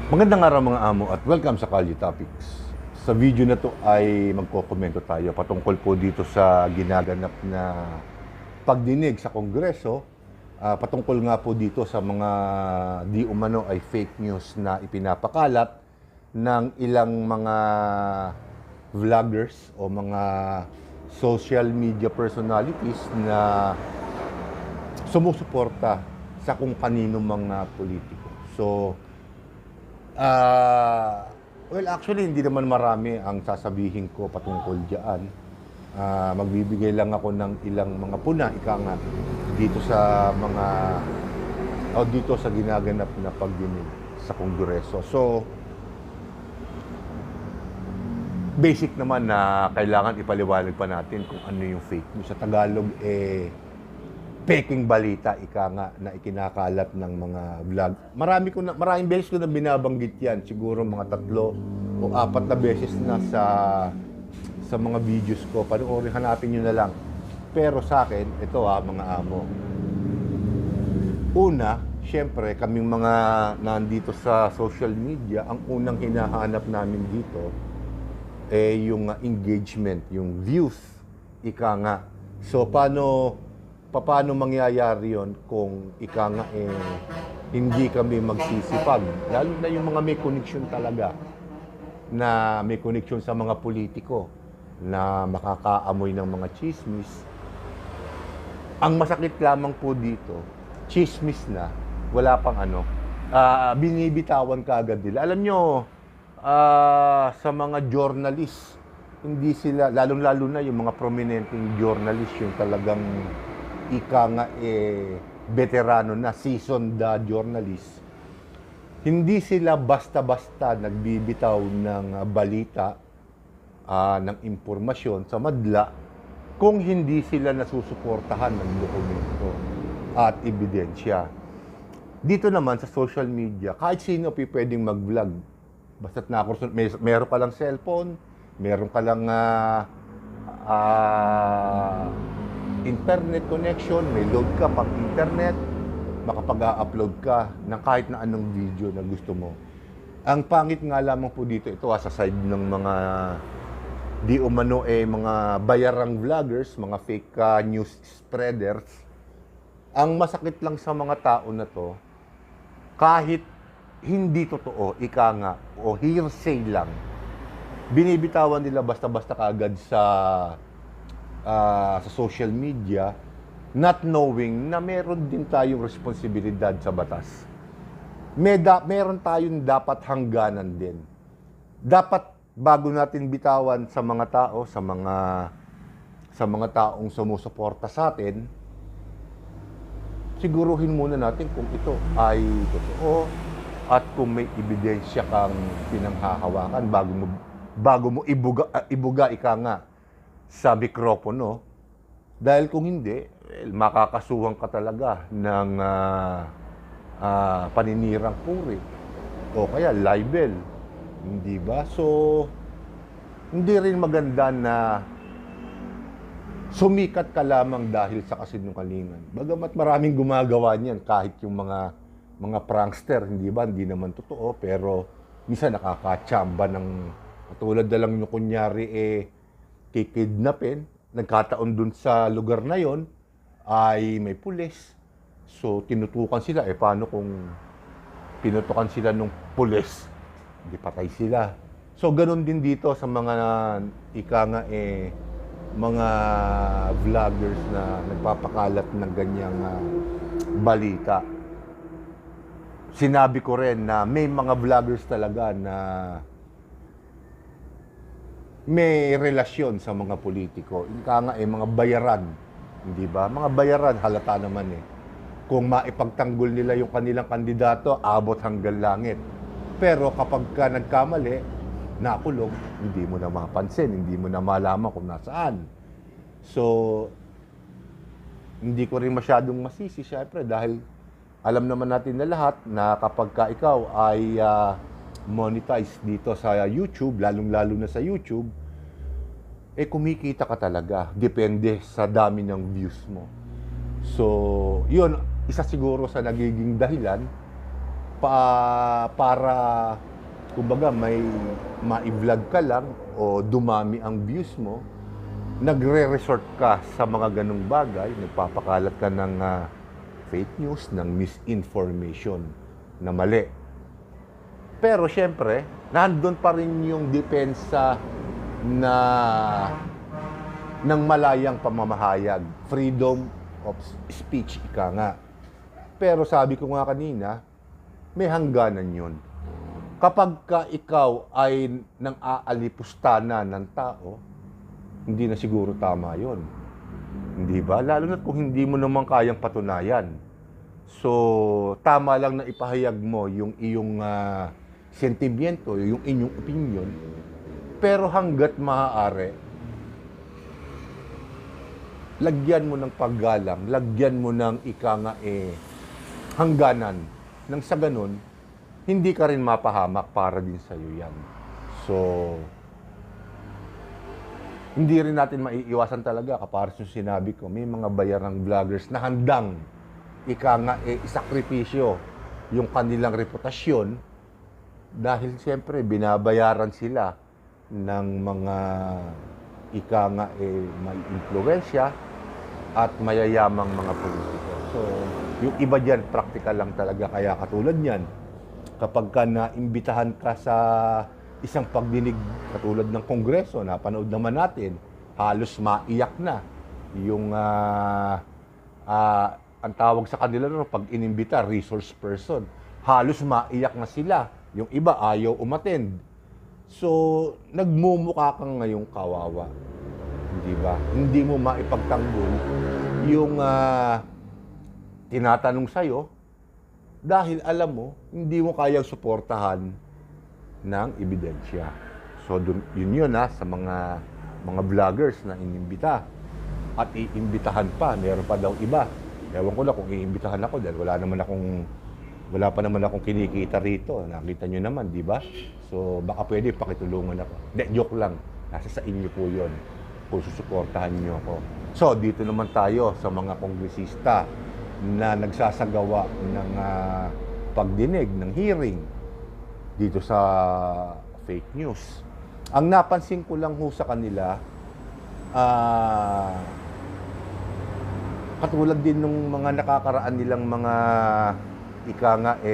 Magandang araw mga amo at welcome sa Kalye Topics. Sa video na to ay magkokomento tayo patungkol po dito sa ginaganap na pagdinig sa Kongreso, patungkol nga po dito sa mga di umano ay fake news na ipinapakalat ng ilang mga vloggers o mga social media personalities na sumusuporta sa kung kanino mga politiko. So, well, actually, hindi naman marami ang sasabihin ko patungkol dyan. Magbibigay lang ako ng ilang mga puna, ika nga, dito sa mga, o dito sa ginaganap na pagdinig sa Kongreso. So, basic naman na kailangan ipaliwanag pa natin kung ano yung fake news. Sa Tagalog, peking balita, ika nga, na ikinakalat ng mga vlog. Maraming beses ko na binabanggit yan. Siguro mga 3 o 4 na beses na sa mga videos ko. Panoorin, hanapin nyo na lang. Pero sa akin, ito mga amo. Una, syempre, kaming mga nandito sa social media, ang unang hinahanap namin dito yung engagement, yung views, ika nga. So, paano mangyayari yon kung ika nga hindi kami magsisipag? Lalo na yung mga may connection talaga, na may connection sa mga politiko, na makakaamoy ng mga chismis. Ang masakit lamang po dito, chismis na, wala pang binibitawan ka agad nila. Alam nyo, sa mga journalist, hindi sila, lalong-lalo na yung mga prominenteng journalist, yung talagang ika nga veterano na, seasoned journalist, hindi sila basta-basta nagbibitaw ng balita, ng impormasyon sa madla kung hindi sila nasusuportahan ng dokumento at ebidensya. Dito naman sa social media, kahit sino pwedeng mag-vlog. Basta't meron ka lang cellphone, meron ka lang internet connection, may load ka pang internet, makapag-upload ka ng kahit na anong video na gusto mo. Ang pangit nga lamang po dito, ito sa side ng mga di umano mga bayarang vloggers, mga fake news spreaders. Ang masakit lang sa mga tao na to, kahit hindi totoo, ika nga, o hearsay lang, binibitawan nila basta-basta kaagad sa social media, not knowing na meron din tayong responsibilidad sa batas. Meron tayong dapat hangganan din. Dapat bago natin bitawan sa mga tao, sa mga taong sumusuporta sa atin, siguruhin muna natin kung ito ay totoo at kung may ebidensya kang pinanghahawakan bago mo ibuga ika nga sa mikropono. Dahil kung hindi, makakasuhan ka talaga ng paninirang puri o kaya libel, hindi ba? So, hindi rin maganda na sumikat ka lamang dahil sa kasinungalingan. Bagamat maraming gumagawa niyan, kahit yung mga prankster, hindi ba? Hindi naman totoo, pero minsan nakakatsamba ng katulad na lang yung kunyari kikidnapin, nagkataon dun sa lugar na yon ay may pulis. So, tinutukan sila. Paano kung pinutukan sila ng pulis? Hindi patay sila. So, ganun din dito sa mga ika nga mga vloggers na nagpapakalat ng ganyang balita. Sinabi ko rin na may mga vloggers talaga na may relasyon sa mga politiko. Ika nga mga bayaran, hindi ba? Mga bayaran, halata naman Kung maipagtanggol nila yung kanilang kandidato, abot hanggang langit. Pero kapag ka nagkamali, nakulong, hindi mo na mapansin, hindi mo na malaman kung nasaan. So, hindi ko rin masyadong masisi, syempre, dahil alam naman natin na lahat na kapag ka ikaw ay monetize dito sa YouTube, lalong-lalo na sa YouTube, kumikita ka talaga. Depende sa dami ng views mo. So, yun, isa siguro sa nagiging dahilan para kumbaga may ma-vlog ka lang o dumami ang views mo, nagre-resort ka sa mga ganong bagay, nagpapakalat ka ng fake news, ng misinformation na mali. Pero syempre, nandun pa rin yung depensa na ng malayang pamamahayag, freedom of speech, ika nga. Pero sabi ko nga kanina, may hangganan yun. Kapag ka ikaw ay nang aalipustana ng tao, hindi na siguro tama yun. Hindi ba? Lalo na kung hindi mo naman kayang patunayan. So, tama lang na ipahayag mo yung iyong sentimiento, yung inyong opinion. Pero hanggat maaari, lagyan mo ng paggalang, lagyan mo ng hangganan. Nang sa ganun, hindi ka rin mapahamak para din sa'yo yan. So, hindi rin natin maiiwasan talaga, kapares yung sinabi ko, may mga bayarang vloggers na handang isakripisyo yung kanilang reputasyon dahil siyempre binabayaran sila ng mga may impluwensya at mayayamang mga politiko. So, yung iba dyan, practical lang talaga. Kaya katulad niyan, kapag ka naimbitahan ka sa isang pagdinig katulad ng Kongreso, napanood naman natin, halos maiyak na yung ang tawag sa kanila pag inimbita, resource person. Halos maiyak na sila. Yung iba ayaw umattend. So, nagmumukha kang ngayong kawawa. Hindi ba? Hindi mo maipagtanggol yung tinatanong sa'yo dahil alam mo, hindi mo kayang suportahan ng ebidensya. So, yun sa mga vloggers na inimbita. At iimbitahan pa, meron pa daw iba. Ewan ko na kung iimbitahan ako dahil wala pa naman akong kinikita rito. Nakita nyo naman, di ba? So, baka pwede pakitulungan ako. Hindi, joke lang. Nasa sa inyo po yun. Kung susuportahan nyo ako. So, dito naman tayo sa mga kongresista na nagsasagawa ng pagdinig, ng hearing dito sa fake news. Ang napansin ko lang ho sa kanila, katulad din ng mga nakakaraan nilang mga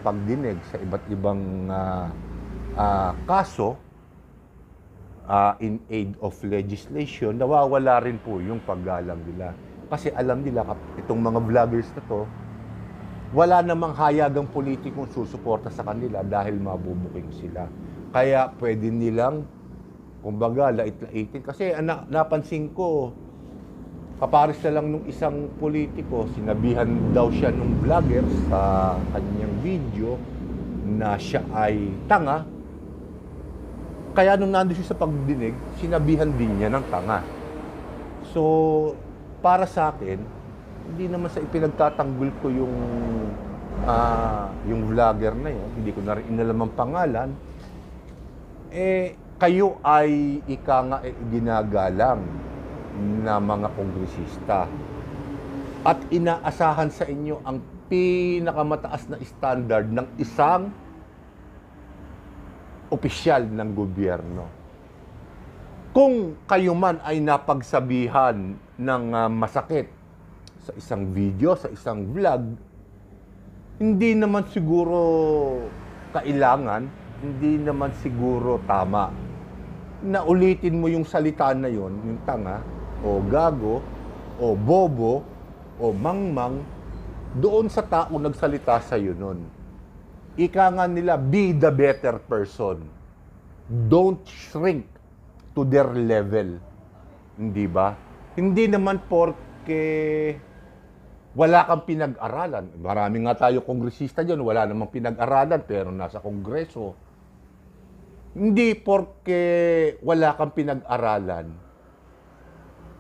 pagdinig sa iba't ibang kaso in aid of legislation, nawawala rin po yung paggalang nila. Kasi alam nila, itong mga vloggers na to, wala namang hayagang politikong susuporta sa kanila dahil mabubuking sila. Kaya pwede nilang, kumbaga, lait-laitin. Kasi napansin ko, kapares na lang nung isang politiko, sinabihan daw siya nung vlogger sa kanyang video na siya ay tanga. Kaya nung nandun siya sa pagdinig, sinabihan din niya ng tanga. So, para sa akin, hindi naman sa ipinagtatanggol ko yung vlogger na yun, hindi ko na rin inalam ang pangalan, kayo ay ginagalang na mga kongresista at inaasahan sa inyo ang pinakamataas na standard ng isang opisyal ng gobyerno. Kung kayo man ay napagsabihan ng masakit sa isang video, sa isang vlog, hindi naman siguro kailangan, hindi naman siguro tama na ulitin mo yung salita na yon, yung tanga, o gago, o bobo, o mangmang, doon sa tao nagsalita sa iyo nun. Ika nga nila, be the better person. Don't shrink to their level. Hindi ba? Hindi naman porke wala kang pinag-aralan. Marami nga tayo kongresista dyan, wala namang pinag-aralan, pero nasa kongreso. Hindi porke wala kang pinag-aralan,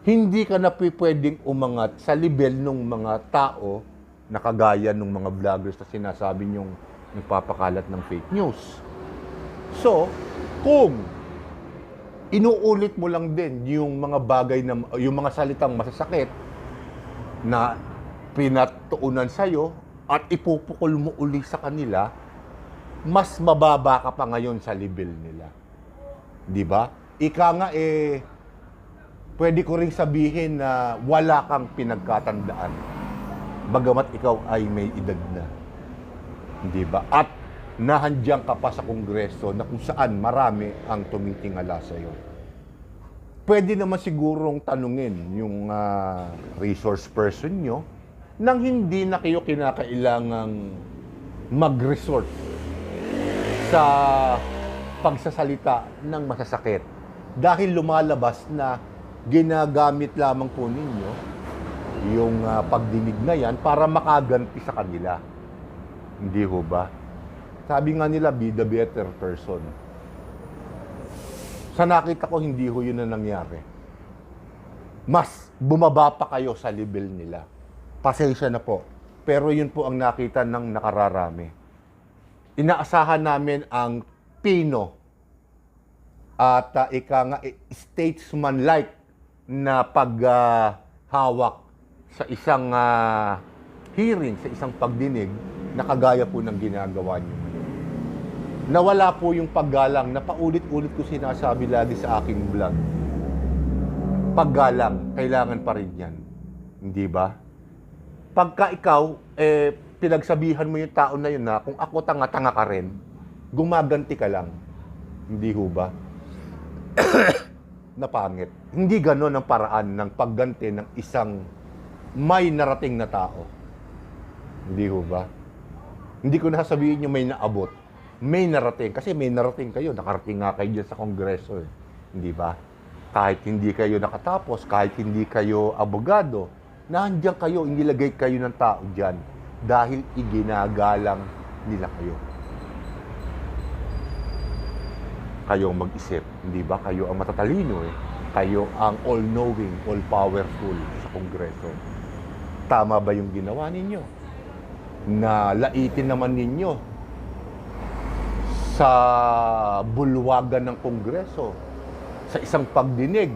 hindi ka na pwedeng umangat sa level ng mga tao na kagaya ng mga vloggers na sinasabi niyong nagpapakalat ng fake news. So, kung inuulit mo lang din yung mga bagay na, yung mga salitang masasakit na pinatuunan sa'yo at ipupukol mo uli sa kanila, mas mababa ka pa ngayon sa level nila. Di ba? Ika nga pwede ko ring sabihin na wala kang pinagkatandaan. Bagamat ikaw ay may edad na. Di ba? At nahandyan ka pa sa Kongreso na kung saan marami ang tumitingala sa iyo. Pwede naman sigurong tanungin yung resource person nyo nang hindi na kayo kinakailangang mag-resort sa pagsasalita ng masasakit. Dahil lumalabas na ginagamit lamang po ninyo yung pagdinig na yan para makaganti sa kanila. Hindi ho ba? Sabi nga nila, be the better person. Sa nakita ko, hindi ho yun na nangyari. Mas bumaba pa kayo sa level nila. Pasensya na po. Pero yun po ang nakita ng nakararami. Inaasahan namin ang pino at statesman-like na paghawak sa isang hearing, sa isang pagdinig na kagaya po ng ginagawa niyo. Nawala po yung paggalang na paulit-ulit ko sinasabi lagi sa aking vlog. Paggalang, kailangan pa rin yan. Hindi ba? Pagka ikaw, pinagsabihan mo yung tao na yun na kung ako tanga-tanga ka rin, gumaganti ka lang. Hindi ho ba? Napangit. Hindi ganon ang paraan ng pagganti ng isang may narating na tao. Hindi ho ba? Hindi ko nasasabihin yung may naabot. May narating. Kasi may narating kayo. Nakarating nga kayo dyan sa Kongreso. Hindi ba? Kahit hindi kayo nakatapos, kahit hindi kayo abogado, nandiyan kayo, inilagay kayo ng tao dyan dahil iginagalang nila kayo. Kayong mag-isip. Hindi ba? Kayo ang matatalino Kayo ang all-knowing, all-powerful sa Kongreso. Tama ba yung ginawa ninyo? Na laitin naman ninyo sa bulwagan ng Kongreso, sa isang pagdinig,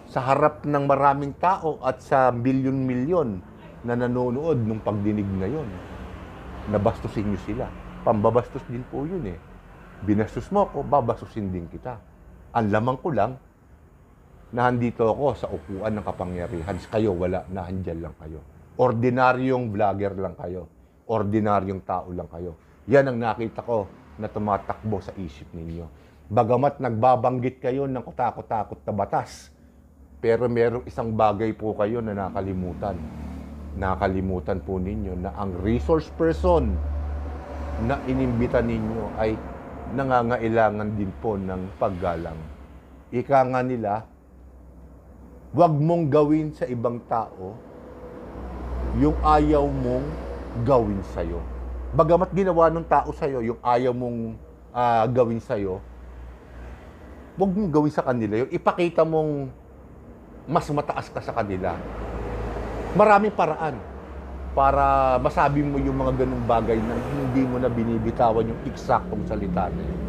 sa harap ng maraming tao at sa milyon-milyon na nanonood ng pagdinig na yon. Nabastusin nyo sila. Pambabastos din po yun Binastos mo ako, babastusin din kita. Ang lamang ko lang, nahandito ako sa upuan ng kapangyarihan. Kayo wala, nahandyan lang kayo. Ordinaryong vlogger lang kayo. Ordinaryong tao lang kayo. Yan ang nakita ko na tumatakbo sa isip ninyo. Bagamat nagbabanggit kayo ng katakot-takot na batas, pero merong isang bagay po kayo na nakalimutan. Nakalimutan po ninyo na ang resource person na inimbita ninyo ay nangangailangan din po ng paggalang. Ika nga nila, huwag mong gawin sa ibang tao yung ayaw mong gawin sa'yo. Bagamat ginawa ng tao sa'yo, yung ayaw mong gawin sa'yo, huwag mong gawin sa kanila. Yung ipakita mong mas mataas ka sa kanila. Maraming paraan para masabi mo yung mga ganung bagay na hindi mo na binibitawan yung eksaktong salita na yun.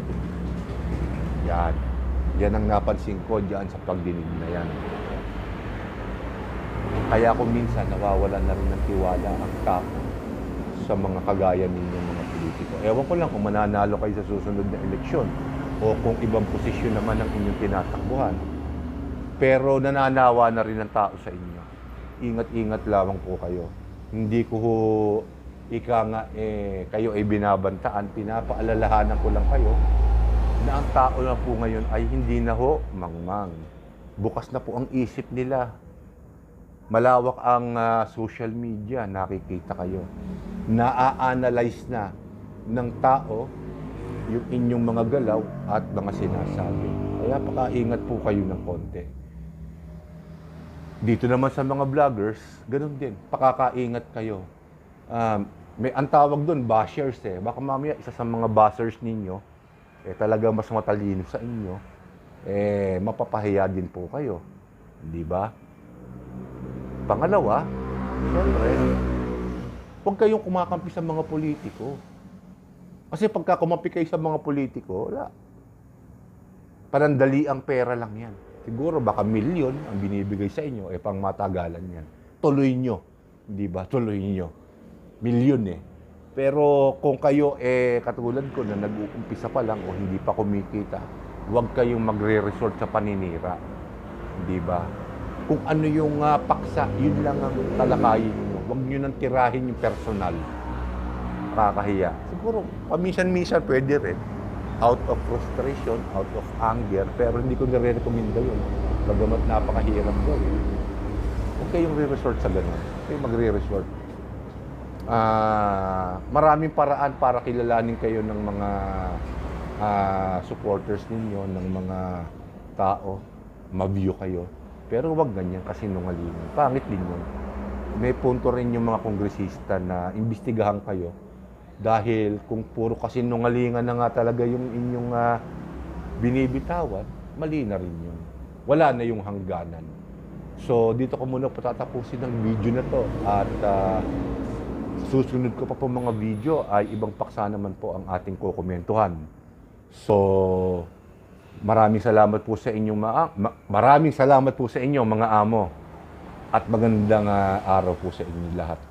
Yan. Yan ang napansin ko dyan sa pagdinig na yan. Kaya kung minsan nawawalan na rin ng tiwala ang tao sa mga kagaya ninyong mga politiko. Ewan ko lang kung mananalo kayo sa susunod na eleksyon o kung ibang posisyon naman ang inyong tinatakbuhan. Pero nananawa na rin ang tao sa inyo. Ingat-ingat lamang po kayo. Hindi ko kayo ay binabantaan, pinapaalalahanan ko lang kayo na ang tao na po ngayon ay hindi na mangmang. Bukas na po ang isip nila. Malawak ang social media, nakikita kayo. Naa-analyze na ng tao yung inyong mga galaw at mga sinasabi. Kaya pakaingat po kayo ng konti. Dito naman sa mga vloggers, ganun din. Pakakaingat kayo. May ang tawag doon, bashers Baka mamaya isa sa mga bashers ninyo, talaga mas matalino sa inyo, mapapahiya din po kayo. Di ba? Pangalawa, siyempre, huwag kayong kumakampi sa mga politiko. Kasi pagka kumampi kayo sa mga politiko, wala. Panandali ang pera lang yan. Siguro baka milyon ang binibigay sa inyo, pang matagalan yan. Tuloy nyo. Di ba? Tuloy nyo. Milyon Pero kung kayo katulad ko na nag-uumpisa pa lang o hindi pa kumikita, huwag kayong magre-resort sa paninira. Di ba? Kung ano yung paksa, yun lang ang talakayin nyo. Huwag nyo nang tirahin yung personal. Kakahiya. Siguro, paminsan-minsan pwede rin. Out of frustration, out of anger, pero hindi ko nire-recommenda yun. Bagamat napakahirap gawin. Huwag kayong re-resort sa ganun. Huwag kayong magre-resort. Maraming paraan para kilalanin kayo ng mga supporters ninyo, ng mga tao, ma-view kayo. Pero huwag ganyan kasi nungalingan. Pangit din yun. May punto rin yung mga kongresista na imbestigahan kayo dahil kung puro kasi nungalingan na nga talaga yung inyong binibitawan, mali na rin yun. Wala na yung hangganan. So, dito ko muna patatapusin ang video na to at susunod ko pa po mga video ay ibang paksa naman po ang ating kukomentuhan. So, maraming salamat po sa inyong maraming salamat po sa inyo mga amo at magandang araw po sa inyo lahat.